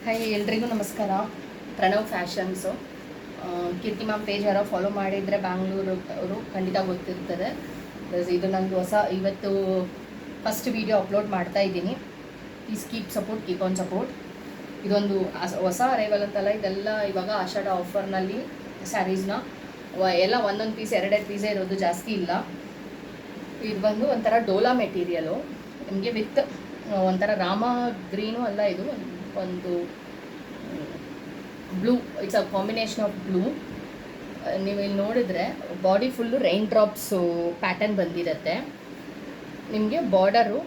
Hi ಎಲ್ರಿಗೂ ನಮಸ್ಕಾರ. ಪ್ರಣವ್ ಫ್ಯಾಷನ್ಸು. ಕೀರ್ತಿ ma'am page ಯಾರೋ ಫಾಲೋ ಮಾಡಿದರೆ ಬ್ಯಾಂಗ್ಳೂರು ಅವರು ಖಂಡಿತ ಗೊತ್ತಿರ್ತದೆ. ಇದು ನಂದು ಇವತ್ತು ಫಸ್ಟ್ ವೀಡಿಯೋ ಅಪ್ಲೋಡ್ ಮಾಡ್ತಾ ಇದ್ದೀನಿ. Please keep on support. ಇದೊಂದು ಹೊಸ ಅರೈವಲ್ ಅಂತಲ್ಲ, ಇದೆಲ್ಲ ಇವಾಗ ಆಷಾಢ ಆಫರ್ನಲ್ಲಿ ಸ್ಯಾರೀಸ್ನ ಎಲ್ಲ ಒಂದೊಂದು ಪೀಸ್ ಎರಡೆರಡು ಪೀಸೇ ಇರೋದು, ಜಾಸ್ತಿ ಇಲ್ಲ. ಇದು ಬಂದು ಒಂಥರ ಡೋಲಾ ಮೆಟೀರಿಯಲು, ನಿಮಗೆ ವಿತ್ ಒಂಥರ ರಾಮ ಗ್ರೀನು ಅಲ್ಲ, ಇದು ಒಂದು blue, it's a combination of blue. ನೀವು ಇಲ್ಲಿ ನೋಡಿದ್ರೆ body full rain drops pattern ಬಂದಿರುತ್ತೆ. ನಿಮಗೆ ಬಾರ್ಡರು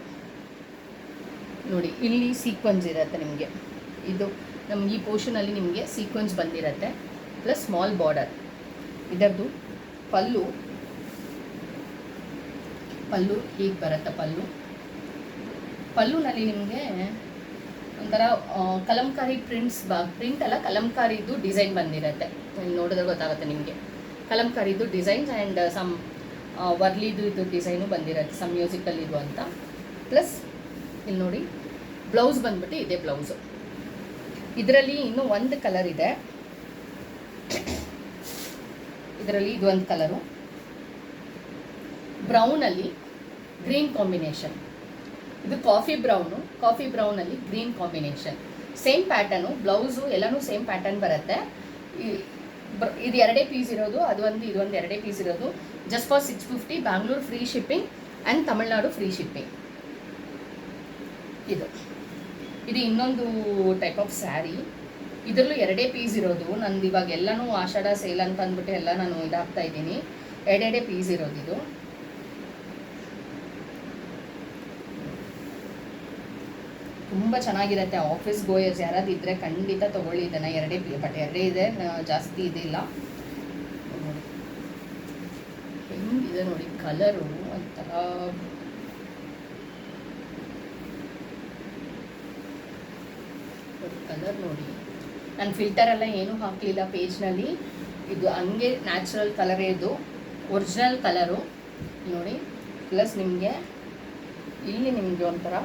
ನೋಡಿ, ಇಲ್ಲಿ ಸೀಕ್ವೆನ್ಸ್ ಇರುತ್ತೆ. ನಿಮಗೆ ಇದು ನಮ್ಗೆ ಈ ಪೋರ್ಷನಲ್ಲಿ ನಿಮಗೆ ಸೀಕ್ವೆನ್ಸ್ ಬಂದಿರುತ್ತೆ, ಪ್ಲಸ್ ಸ್ಮಾಲ್ ಬಾರ್ಡರ್. ಇದರದ್ದು ಪಲ್ಲು ಹೀಗೆ ಬರುತ್ತೆ. ಪಲ್ಲುನಲ್ಲಿ ನಿಮಗೆ ಒಂಥರ ಕಲಂಕಾರಿ ಪ್ರಿಂಟ್ ಅಲ್ಲ, ಕಲಂಕಾರಿದು ಡಿಸೈನ್ ಬಂದಿರುತ್ತೆ. ನೋಡಿದ್ರೆ ಗೊತ್ತಾಗುತ್ತೆ ನಿಮಗೆ ಕಲಂಕಾರಿದು ಡಿಸೈನ್ಸ್ ಆ್ಯಂಡ್ ಸಮ್ ವರ್ಲಿದು ಇದು ಡಿಸೈನು ಬಂದಿರುತ್ತೆ, ಸಮ್ ಮ್ಯೂಸಿಕಲ್ ಇದು ಅಂತ. ಪ್ಲಸ್ ಇಲ್ಲಿ ನೋಡಿ, ಬ್ಲೌಸ್ ಬಂದ್ಬಿಟ್ಟು ಇದೇ ಬ್ಲೌಸು. ಇದರಲ್ಲಿ ಇನ್ನೂ ಒಂದು ಕಲರ್ ಇದೆ. ಇದರಲ್ಲಿ ಇದು ಒಂದು ಕಲರು ಬ್ರೌನಲ್ಲಿ ಗ್ರೀನ್ ಕಾಂಬಿನೇಷನ್. ಇದು ಕಾಫಿ ಬ್ರೌನಲ್ಲಿ green combination. Same pattern, blouse ಎಲ್ಲನೂ ಸೇಮ್ ಪ್ಯಾಟರ್ನ್ ಬರುತ್ತೆ. ಇದು ಎರಡೇ ಪೀಸ್ ಇರೋದು, ಇದೊಂದು ಎರಡೇ ಪೀಸ್ ಇರೋದು. Just for 650, Bangalore free shipping and Tamil Nadu free shipping. ಇದು ಇನ್ನೊಂದು ಟೈಪ್ ಆಫ್ ಸ್ಯಾರಿ. ಇದರಲ್ಲೂ ಎರಡೇ ಪೀಸ್ ಇರೋದು. ನಂದು ಇವಾಗ ಎಲ್ಲನೂ ಆಷಾಢ ಸೇಲ್ ಅಂತ ಅಂದ್ಬಿಟ್ಟು ಎಲ್ಲ ನಾನು ಇದಾಗ್ತಾ ಇದ್ದೀನಿ. ಎರಡೆರಡೇ ಪೀಸ್ ಇರೋದು. ಇದು ತುಂಬ ಚೆನ್ನಾಗಿರುತ್ತೆ. ಆಫೀಸ್ ಗೋಯರ್ಸ್ ಯಾರಾದ್ರು ಇದ್ದರೆ ಖಂಡಿತ ತೊಗೊಳ್ಳಿ ಇದನ್ನು. ಎರಡೇ ಇದೆ, ಜಾಸ್ತಿ ಇದಿಲ್ಲ. ಹೆಂಗಿದೆ ನೋಡಿ ಕಲರು, ಒಂಥರ ಕಲರ್ ನೋಡಿ. ನಾನು ಫಿಲ್ಟರ್ ಎಲ್ಲ ಏನೂ ಹಾಕಲಿಲ್ಲ ಪೇಜ್ನಲ್ಲಿ. ಇದು ಹಂಗೆ ನ್ಯಾಚುರಲ್ ಕಲರೇ, ಇದು ಒರಿಜಿನಲ್ ಕಲರು ನೋಡಿ. ಪ್ಲಸ್ ನಿಮಗೆ ಇಲ್ಲಿ ನಿಮಗೆ ಒಂಥರ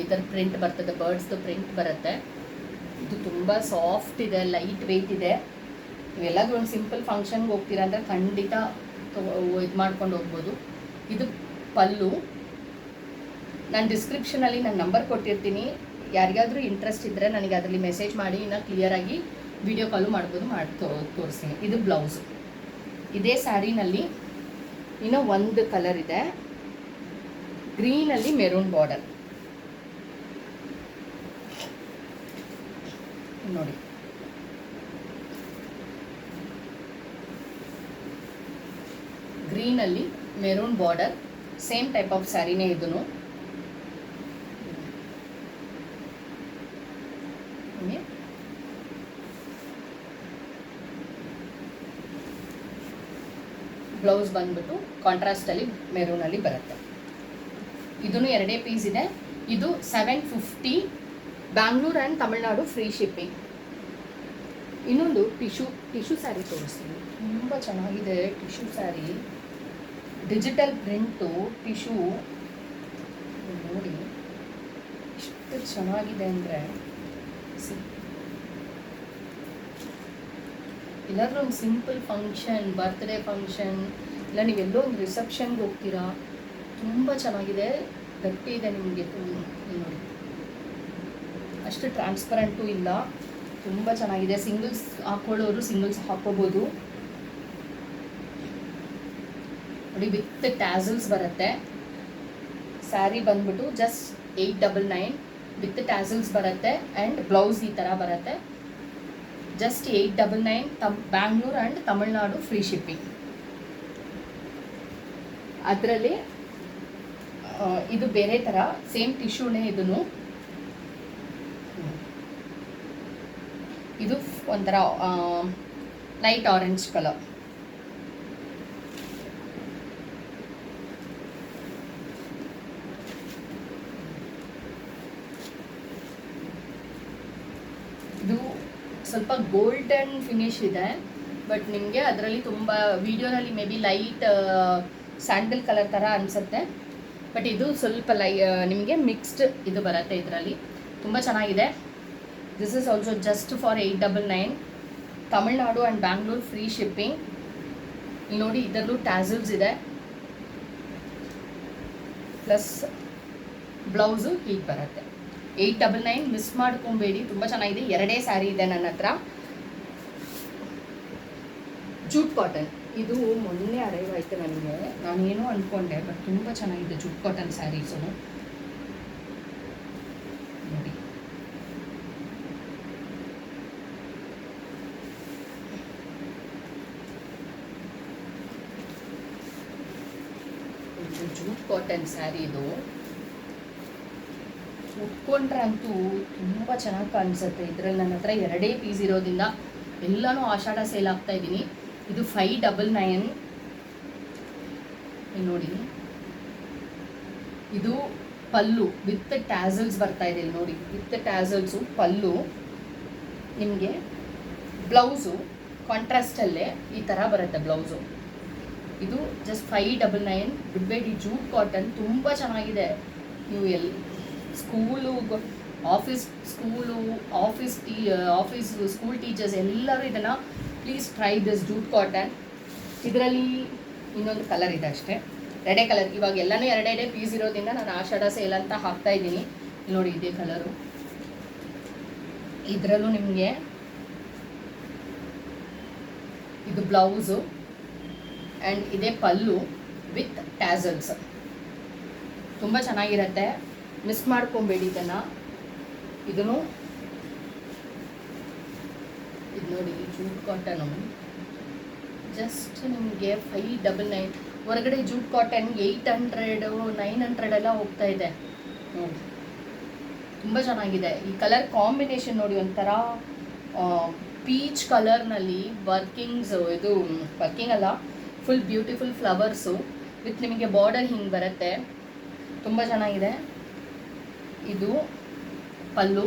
ಇದರ ಪ್ರಿಂಟ್ ಬರ್ತದೆ, ಬರ್ಡ್ಸ್ದು ಪ್ರಿಂಟ್ ಬರುತ್ತೆ. ಇದು ತುಂಬ ಸಾಫ್ಟ್ ಇದೆ, ಲೈಟ್ ವೆಯ್ಟ್ ಇದೆ. ನೀವೆಲ್ಲಾದ್ರೂ ಒಂದು ಸಿಂಪಲ್ ಫಂಕ್ಷನ್ಗೆ ಹೋಗ್ತೀರಾ ಅಂದರೆ ಖಂಡಿತ ಇದು ಮಾಡ್ಕೊಂಡು ಹೋಗ್ಬೋದು. ಇದು ಪಲ್ಲು. ನಾನು ಡಿಸ್ಕ್ರಿಪ್ಷನಲ್ಲಿ ನನ್ನ ನಂಬರ್ ಕೊಟ್ಟಿರ್ತೀನಿ. ಯಾರಿಗಾದರೂ ಇಂಟ್ರೆಸ್ಟ್ ಇದ್ದರೆ ನನಗೆ ಅದರಲ್ಲಿ ಮೆಸೇಜ್ ಮಾಡಿ, ಇನ್ನೂ ಕ್ಲಿಯರಾಗಿ ವಿಡಿಯೋ ಕಾಲು ಮಾಡ್ಬೋದು, ತೋರಿಸ್ತೀನಿ. ಇದು ಬ್ಲೌಸು. ಇದೇ ಸ್ಯಾರಿನಲ್ಲಿ ಇನ್ನೂ ಒಂದು ಕಲರ್ ಇದೆ, ಗ್ರೀನಲ್ಲಿ ಮೆರೂನ್ ಬಾರ್ಡರ್ ನೋಡಿ. ಗ್ರೀನಲ್ಲಿ maroon border, same type of ಸ್ಯಾರಿನೇ ಇದೂ. ಬ್ಲೌಸ್ ಬಂದ್ಬಿಟ್ಟು ಕಾಂಟ್ರಾಸ್ಟಲ್ಲಿ ಮೆರೂನಲ್ಲಿ ಬರುತ್ತೆ. ಇದೂ ಎರಡೇ ಪೀಸ್ ಇದೆ. ಇದು 750, Bangalore and Tamil Nadu free shipping. ಇನ್ನೊಂದು ಟಿಶ್ಯೂ ಸ್ಯಾರಿ ತೋರಿಸ್ತೀನಿ. ತುಂಬ ಚೆನ್ನಾಗಿದೆ tissue sari, digital print tissue ನೋಡಿ ಎಷ್ಟು ಚೆನ್ನಾಗಿದೆ ಅಂದರೆ. ಎಲ್ಲಾದ್ರೂ ಒಂದು ಸಿಂಪಲ್ ಫಂಕ್ಷನ್, ಬರ್ತ್ಡೇ ಫಂಕ್ಷನ್, ಇಲ್ಲ ನೀವೆಲ್ಲೋ ಒಂದು ರಿಸೆಪ್ಷನ್ಗೆ ಹೋಗ್ತೀರಾ, ತುಂಬ ಚೆನ್ನಾಗಿದೆ, ಗಟ್ಟಿ ಇದೆ ನಿಮಗೆ. ನೋಡಿ, ಅಷ್ಟು ಟ್ರಾನ್ಸ್ಪರೆಂಟು ಇಲ್ಲ, ತುಂಬ ಚೆನ್ನಾಗಿದೆ. ಸಿಂಗಲ್ಸ್ ಹಾಕ್ಕೊಳ್ಳೋರು ಸಿಂಗಲ್ಸ್ ಹಾಕ್ಕೋಬೋದು ನೋಡಿ. ವಿತ್ ಟ್ಯಾಸಲ್ಸ್ ಬರುತ್ತೆ. ಸ್ಯಾರಿ ಬಂದ್ಬಿಟ್ಟು ಜಸ್ಟ್ 899 ವಿತ್ ಟ್ಯಾಸಲ್ಸ್ ಬರುತ್ತೆ. ಆ್ಯಂಡ್ ಬ್ಲೌಸ್ ಈ ಥರ ಬರುತ್ತೆ. Just 899, Bangalore and Tamil Nadu free shipping. ಅದರಲ್ಲಿ ಇದು ಬೇರೆ ಥರ ಸೇಮ್ ಟಿಶ್ಯೂನೇ. ಇದು ಒಂಥರ ಲೈಟ್ ಆರೆಂಜ್ ಕಲರ್. ಇದು ಸ್ವಲ್ಪ ಗೋಲ್ಡನ್ ಫಿನಿಶ್ ಇದೆ, ಬಟ್ ನಿಮಗೆ ಅದರಲ್ಲಿ ತುಂಬ ವಿಡಿಯೋನಲ್ಲಿ may be light sandal colour ಥರ ಅನಿಸುತ್ತೆ. ಬಟ್ ಇದು ಸ್ವಲ್ಪ ನಿಮಗೆ ಮಿಕ್ಸ್ಡ್ ಇದು ಬರುತ್ತೆ. ಇದರಲ್ಲಿ ತುಂಬ ಚೆನ್ನಾಗಿದೆ. This is also just for 899. Tamil Nadu and Bangalore free shipping. ಇಲ್ಲಿ ನೋಡಿ, ಇದರಲ್ಲೂ ಟ್ಯಾಸಲ್ಸ್ ಇದೆ, ಪ್ಲಸ್ ಬ್ಲೌಸು ಹೀಗೆ ಬರುತ್ತೆ. 899 ಮಿಸ್ ಮಾಡ್ಕೊಬೇಡಿ, ತುಂಬ ಚೆನ್ನಾಗಿದೆ. ಎರಡೇ ಸ್ಯಾರಿ ಇದೆ ನನ್ನ ಹತ್ರ. ಜೂಟ್ ಕಾಟನ್, ಇದು ಮೊನ್ನೆ ಅರೈವ್ ಆಯಿತು ನನಗೆ, ನಾನೇನೋ ಅಂದ್ಕೊಂಡೆ, ಬಟ್ ತುಂಬ ಚೆನ್ನಾಗಿದೆ ಜೂಟ್ ಕಾಟನ್ ಸ್ಯಾರೀಸು ನೋಡಿ. ಜೂಟ್ ಕಾಟನ್ ಸ್ಯಾರಿ ಇದು ಉಟ್ಕೊಂಡ್ರೆ ಅಂತೂ ತುಂಬ ಚೆನ್ನಾಗಿ ಕಾಣಿಸುತ್ತೆ. ಇದರಲ್ಲಿ ನನ್ನ ಹತ್ರ ಎರಡೇ ಪೀಸ್ ಇರೋದ್ರಿಂದ ಎಲ್ಲನೂ ಆಷಾಢ ಸೇಲ್ ಆಗ್ತಾ ಇದ್ದೀನಿ. ಇದು 599 ನೋಡಿ. ಇದು ಪಲ್ಲು ವಿತ್ ಟ್ಯಾಸಲ್ಸ್ ಬರ್ತಾ ಇದೆ ಇಲ್ಲಿ ನೋಡಿ, ವಿತ್ ಟ್ಯಾಸಲ್ಸು ಪಲ್ಲು. ನಿಮಗೆ ಬ್ಲೌಸು ಕಾಂಟ್ರಾಸ್ಟಲ್ಲೇ ಈ ಥರ ಬರುತ್ತೆ ಬ್ಲೌಸು. ಇದು ಜಸ್ಟ್ 599. ಬಿಡಬೇಡಿ, ಜೂಟ್ ಕಾಟನ್ ತುಂಬ ಚೆನ್ನಾಗಿದೆ. ನೀವು ಎಲ್ಲಿ ಸ್ಕೂಲು, ಆಫೀಸ್ ಸ್ಕೂಲ್ ಟೀಚರ್ಸ್ ಎಲ್ಲರೂ ಇದನ್ನು please try this jute cotton. ಇದರಲ್ಲಿ ಇನ್ನೊಂದು ಕಲರ್ ಇದೆ ಅಷ್ಟೇ, ರೆಡೇ ಕಲರ್. ಇವಾಗ ಎಲ್ಲನೂ ಎರಡೆರಡೇ ಪೀಸ್ ಇರೋದ್ರಿಂದ ನಾನು ಆಷಾಢ ಸೇಲ್ ಅಂತ ಹಾಕ್ತಾ ಇದ್ದೀನಿ. ನೋಡಿ, ಇದೇ ಕಲರು. ಇದರಲ್ಲೂ ನಿಮಗೆ ಇದು ಬ್ಲೌಸು ಆ್ಯಂಡ್ ಇದೇ ಪಲ್ಲು ವಿತ್ ಟ್ಯಾಸಲ್ಸ್. ತುಂಬ ಚೆನ್ನಾಗಿರುತ್ತೆ, ಮಿಸ್ ಮಾಡ್ಕೊಬೇಡಿ ಇದನ್ನು. ಇದನ್ನು ಇದು ನೋಡಿ, ಜೂಟ್ ಕಾಟನು ಜಸ್ಟ್ ನಿಮಗೆ 599. ಹೊರಗಡೆ ಜೂಟ್ ಕಾಟನ್ 800 900 ಎಲ್ಲ ಹೋಗ್ತಾ ಇದೆ ನೋಡಿ. ತುಂಬ ಚೆನ್ನಾಗಿದೆ. ಈ ಕಲರ್ ಕಾಂಬಿನೇಷನ್ ನೋಡಿ, ಒಂಥರ ಪೀಚ್ ಕಲರ್ನಲ್ಲಿ ವರ್ಕಿಂಗ್ಸ್, ಇದು ವರ್ಕಿಂಗ್ ಅಲ್ಲ, ಫುಲ್ ಬ್ಯೂಟಿಫುಲ್ ಫ್ಲವರ್ಸು ವಿತ್ ನಿಮಗೆ ಬಾರ್ಡರ್ ಹಿಂಗೆ ಬರುತ್ತೆ. ತುಂಬ ಚೆನ್ನಾಗಿದೆ. ಇದು ಪಲ್ಲು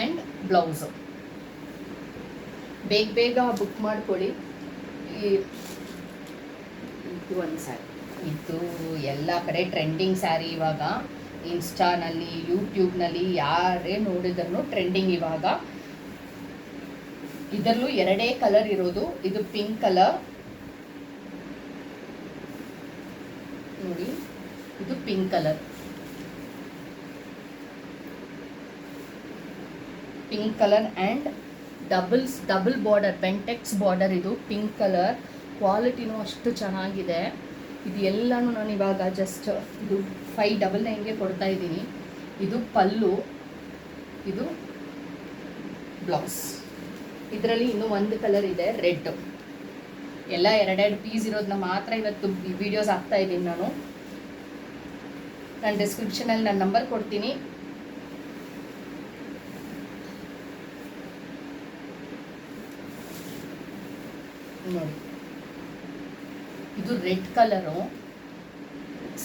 ಆ್ಯಂಡ್ ಬ್ಲೌಸು. ಬೇಗ ಬುಕ್ ಮಾಡಿಕೊಡಿ. ಇದು ಒಂದು ಸ್ಯಾರಿ, ಇದು ಎಲ್ಲ ಕಡೆ ಟ್ರೆಂಡಿಂಗ್ ಸ್ಯಾರಿ ಇವಾಗ. ಇನ್ಸ್ಟಾನಲ್ಲಿ, ಯೂಟ್ಯೂಬ್ನಲ್ಲಿ ಯಾರೇ ನೋಡಿದ್ರು ಟ್ರೆಂಡಿಂಗ್ ಇವಾಗ. ಇದರಲ್ಲೂ ಎರಡೇ ಕಲರ್ ಇರೋದು. ಇದು ಪಿಂಕ್ ಕಲರ್ ನೋಡಿ, ಇದು pink colour. Pink colour and double border, Bentex border. ಇದು ಪಿಂಕ್ ಕಲರ್, ಕ್ವಾಲಿಟಿನೂ ಅಷ್ಟು ಚೆನ್ನಾಗಿದೆ. ಇದು ಎಲ್ಲನೂ ನಾನು ಇವಾಗ ಜಸ್ಟ್ ಇದು 599ಗೆ ಕೊಡ್ತಾ ಇದ್ದೀನಿ. ಇದು ಪಲ್ಲು, ಇದು ಬ್ಲೌಸ್. ಇದರಲ್ಲಿ ಇನ್ನೂ ಒಂದು ಕಲರ್ ಇದೆ, ರೆಡ್. ಎಲ್ಲ ಎರಡೆರಡು ಪೀಸ್ ಇರೋದನ್ನ ಮಾತ್ರ ಇವತ್ತು ವಿಡಿಯೋಸ್ ಹಾಕ್ತಾ ಇದ್ದೀನಿ ನಾನು. ನಾನು ಡಿಸ್ಕ್ರಿಪ್ಷನಲ್ಲಿ ನನ್ನ ನಂಬರ್ ಕೊಡ್ತೀನಿ. ನೋಡಿ, ಇದು red colour,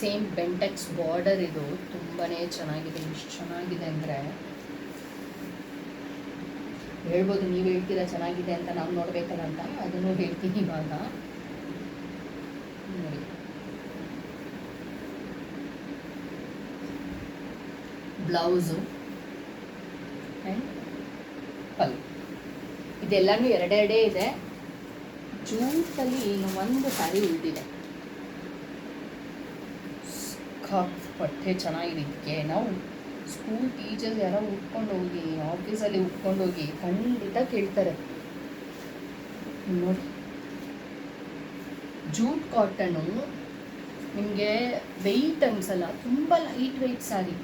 same Bentex border. ಇದು ತುಂಬಾ ಚೆನ್ನಾಗಿದೆ. ಎಷ್ಟು ಚೆನ್ನಾಗಿದೆ ಅಂದರೆ ಹೇಳ್ಬೋದು, ನೀವು ಹೇಳ್ತೀರಾ ಚೆನ್ನಾಗಿದೆ ಅಂತ, ನಾವು ನೋಡಬೇಕಲ್ಲ ಅಂತ ಅದನ್ನು ಹೇಳ್ತೀನಿ ಇವಾಗ. ನೋಡಿ, ಬ್ಲೌಸು ಆ್ಯಂಡ್ ಪಲ್ಲು. ಇದೆಲ್ಲನೂ ಎರಡೆರಡೇ ಇದೆ. ಜೂಟಲ್ಲಿ ಇನ್ನು ಒಂದು ಸ್ಯಾರಿ ಉಳಿದಿದೆ, ಸಿಕ್ಕಾಪಟ್ಟೆ ಚೆನ್ನಾಗಿದೆ. ಇದಕ್ಕೆ ನಾವು ಸ್ಕೂಲ್ ಟೀಚರ್ಸ್ ಯಾರೋ ಉಟ್ಕೊಂಡು ಹೋಗಿ, ಆಫೀಸಲ್ಲಿ ಉಟ್ಕೊಂಡು ಹೋಗಿ ಖಂಡಿತ ಕೇಳ್ತಾರೆ ನೋಡಿ. ಜೂಟ್ ಕಾಟನು ನಿಮಗೆ ವೆಯ್ಟ್ ಅನ್ಸಲ್ಲ, ತುಂಬ ಲೈಟ್ ವೆಯ್ಟ್ ಸ್ಯಾರಿ.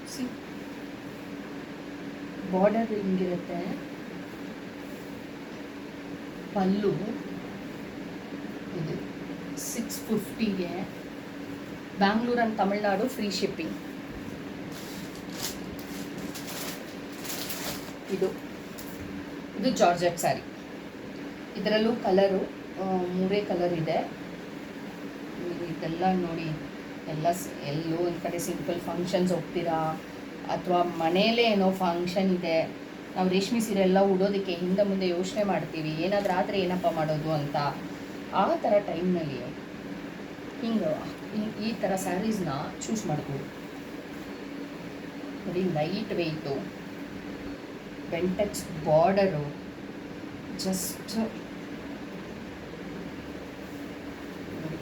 ಬಾರ್ಡರ್ ಹಿಂಗಿರುತ್ತೆ. ಪಲ್ಲು ಇದು 650ಗೆ. Bangalore and Tamil Nadu free shipping. ಇದು ಜಾರ್ಜೆಟ್ ಸ್ಯಾರಿ. ಇದರಲ್ಲೂ ಕಲರು 3 ಕಲರ್ ಇದೆ. ಇದೆಲ್ಲ ನೋಡಿ, ಎಲ್ಲೋ ಒಂದು ಕಡೆ ಸಿಂಪಲ್ ಫಂಕ್ಷನ್ಸ್ ಹೋಗ್ತೀರಾ, ಅಥವಾ ಮನೆಯಲ್ಲೇ ಏನೋ ಫಂಕ್ಷನ್ ಇದೆ, ನಾವು ರೇಷ್ಮೆ ಸೀರೆ ಎಲ್ಲ ಉಡೋದಕ್ಕೆ ಹಿಂದೆ ಮುಂದೆ ಯೋಚನೆ ಮಾಡ್ತೀವಿ, ಏನಾದರೂ ಆದರೆ ಏನಪ್ಪ ಮಾಡೋದು ಅಂತ. ಆ ಥರ ಟೈಮ್ನಲ್ಲಿ ಹಿಂಗೆ ಈ ಥರ ಸ್ಯಾರೀಸ್ನ ಚೂಸ್ ಮಾಡ್ಬೋದು ನೋಡಿ. Light weight, Bentex border just ನೋಡಿ,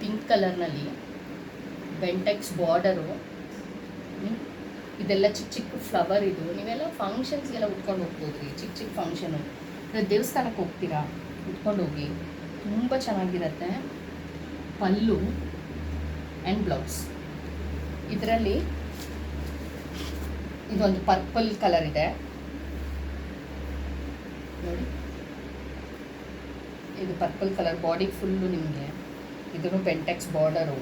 ಪಿಂಕ್ ಕಲರ್ನಲ್ಲಿ ಬೆಂಟೆಕ್ಸ್ ಬಾರ್ಡರು. ಇದೆಲ್ಲ ಚಿಕ್ಕ ಚಿಕ್ಕ ಫ್ಲವರ್. ಇದು ನೀವೆಲ್ಲ ಫಂಕ್ಷನ್ಸ್ಗೆಲ್ಲ ಉಟ್ಕೊಂಡು ಹೋಗ್ಬೋದು ರೀ. ಚಿಕ್ಕ ಚಿಕ್ಕ ಫಂಕ್ಷನು, ದೇವಸ್ಥಾನಕ್ಕೆ ಹೋಗ್ತೀರಾ, ಉಟ್ಕೊಂಡು ಹೋಗಿ, ತುಂಬ ಚೆನ್ನಾಗಿರುತ್ತೆ. ಪಲ್ಲು ಆ್ಯಂಡ್ ಬ್ಲೌಸ್. ಇದರಲ್ಲಿ ಇದೊಂದು ಪರ್ಪಲ್ ಕಲರ್ ಇದೆ ನೋಡಿ, ಇದು ಪರ್ಪಲ್ ಕಲರ್ ಬಾಡಿ ಫುಲ್ಲು ನಿಮಗೆ. ಇದನ್ನು ಬೆಂಟೆಕ್ಸ್ ಬಾರ್ಡರು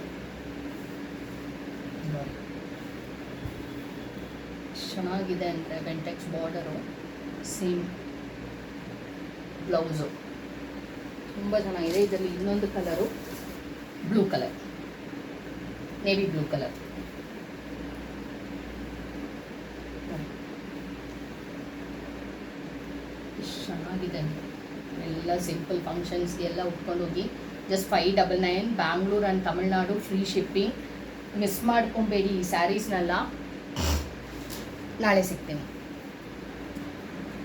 ನೋಡಿ, ಚೆನ್ನಾಗಿದೆ ಅಂದರೆ ಬೆಂಟೆಕ್ಸ್ ಬಾರ್ಡರು, ಸೇಮ್ ಬ್ಲೌಸು ತುಂಬ ಚೆನ್ನಾಗಿದೆ. ಇದರಲ್ಲಿ ಇನ್ನೊಂದು colour blue colour, navy blue colour. ಎಷ್ಟು ಚೆನ್ನಾಗಿದೆ. ಎಲ್ಲ ಸಿಂಪಲ್ ಫಂಕ್ಷನ್ಸ್ಗೆ ಎಲ್ಲ ಉಟ್ಕೊಂಡು ಹೋಗಿ. Just 599 Bangalore and Tamil Nadu, free shipping. Miss ಮಾಡ್ಕೊಬೇಡಿ ಈ ಸ್ಯಾರೀಸ್ನೆಲ್ಲ. ನಾಳೆ ಸಿಗ್ತೀನಿ.